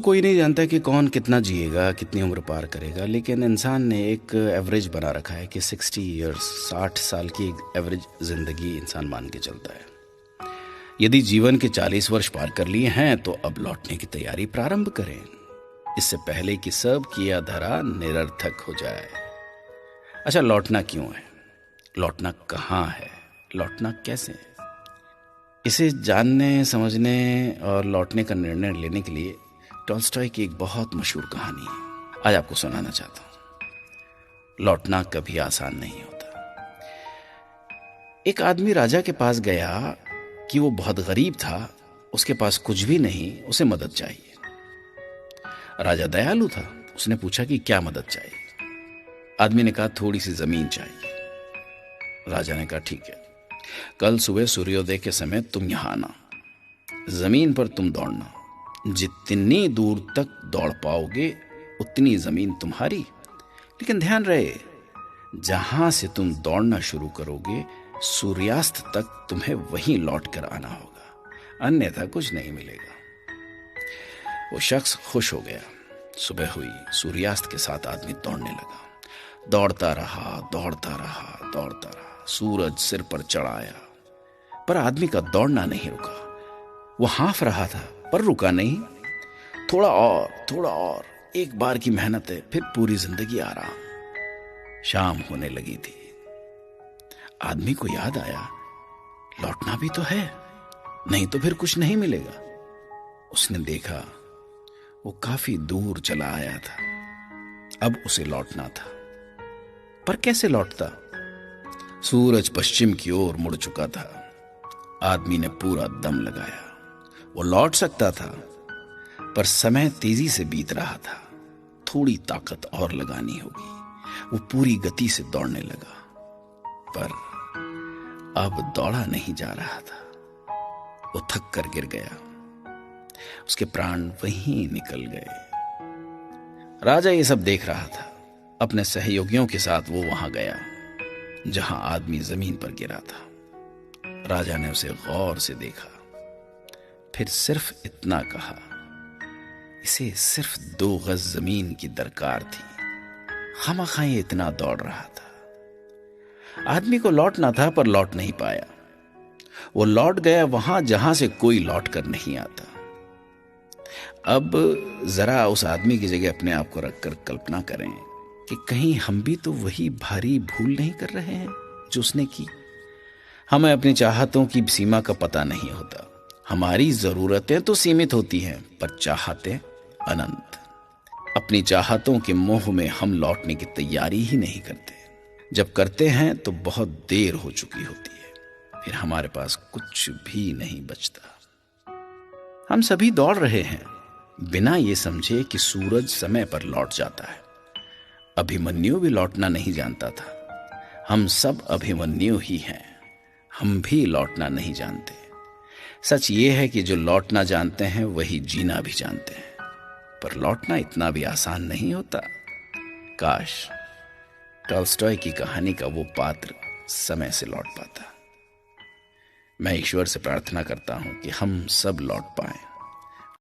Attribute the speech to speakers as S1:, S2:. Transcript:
S1: कोई नहीं जानता कि कौन कितना जिएगा, कितनी उम्र पार करेगा, लेकिन इंसान ने एक एवरेज बना रखा है कि 60 ईयर्स, 60 साल की एक एवरेज ज़िंदगी इंसान मान के चलता है। यदि जीवन के 40 वर्ष पार कर लिए हैं तो अब लौटने की तैयारी प्रारंभ करें, इससे पहले कि सब किया धरा निरर्थक हो जाए। अच्छा, लौटना क्यों है, लौटना कहाँ है, लौटना कैसे है, इसे जानने, समझने और लौटने का निर्णय लेने के लिए टॉल्स्टॉय की एक बहुत मशहूर कहानी है, आज आपको सुनाना चाहता हूं। लौटना कभी आसान नहीं होता। एक आदमी राजा के पास गया कि वो बहुत गरीब था, उसके पास कुछ भी नहीं, उसे मदद चाहिए। राजा दयालु था, उसने पूछा कि क्या मदद चाहिए। आदमी ने कहा थोड़ी सी जमीन चाहिए। राजा ने कहा ठीक है, कल सुबह सूर्योदय के समय तुम यहां आना, जमीन पर तुम दौड़ना, जितनी दूर तक दौड़ पाओगे उतनी जमीन तुम्हारी, लेकिन ध्यान रहे जहां से तुम दौड़ना शुरू करोगे सूर्यास्त तक तुम्हें वहीं लौट कर आना होगा, अन्यथा कुछ नहीं मिलेगा। वो शख्स खुश हो गया। सुबह हुई, सूर्यास्त के साथ आदमी दौड़ने लगा। दौड़ता रहा, दौड़ता रहा, दौड़ता रहा, सूरज सिर पर चढ़ आया, पर आदमी का दौड़ना नहीं रुका। वो हाँफ रहा था पर रुका नहीं। थोड़ा और, थोड़ा और, एक बार की मेहनत है, फिर पूरी जिंदगी आराम। शाम होने लगी थी। आदमी को याद आया लौटना भी तो है, नहीं तो फिर कुछ नहीं मिलेगा। उसने देखा वो काफी दूर चला आया था, अब उसे लौटना था, पर कैसे लौटता? सूरज पश्चिम की ओर मुड़ चुका था। आदमी ने पूरा दम लगाया। वो लौट सकता था, पर समय तेजी से बीत रहा था, थोड़ी ताकत और लगानी होगी। वो पूरी गति से दौड़ने लगा, पर अब दौड़ा नहीं जा रहा था। वो थक कर गिर गया, उसके प्राण वहीं निकल गए। राजा ये सब देख रहा था। अपने सहयोगियों के साथ वो वहां गया जहां आदमी जमीन पर गिरा था। राजा ने उसे गौर से देखा, फिर सिर्फ इतना कहा, इसे सिर्फ 2 गज जमीन की दरकार थी, खामखा ये इतना दौड़ रहा था। आदमी को लौटना था पर लौट नहीं पाया। वो लौट गया वहां जहां से कोई लौट कर नहीं आता। अब जरा उस आदमी की जगह अपने आप को रखकर कल्पना करें कि कहीं हम भी तो वही भारी भूल नहीं कर रहे हैं जो उसने की। हमें अपनी चाहतों की सीमा का पता नहीं होता। हमारी जरूरतें तो सीमित होती हैं, पर चाहतें अनंत। अपनी चाहतों के मोह में हम लौटने की तैयारी ही नहीं करते। जब करते हैं तो बहुत देर हो चुकी होती है, फिर हमारे पास कुछ भी नहीं बचता। हम सभी दौड़ रहे हैं बिना ये समझे कि सूरज समय पर लौट जाता है। अभिमन्यु भी लौटना नहीं जानता था। हम सब अभिमन्यु ही हैं, हम भी लौटना नहीं जानते। सच ये है कि जो लौटना जानते हैं वही जीना भी जानते हैं, पर लौटना इतना भी आसान नहीं होता। काश टॉल्स्टॉय की कहानी का वो पात्र समय से लौट पाता। मैं ईश्वर से प्रार्थना करता हूं कि हम सब लौट पाएं।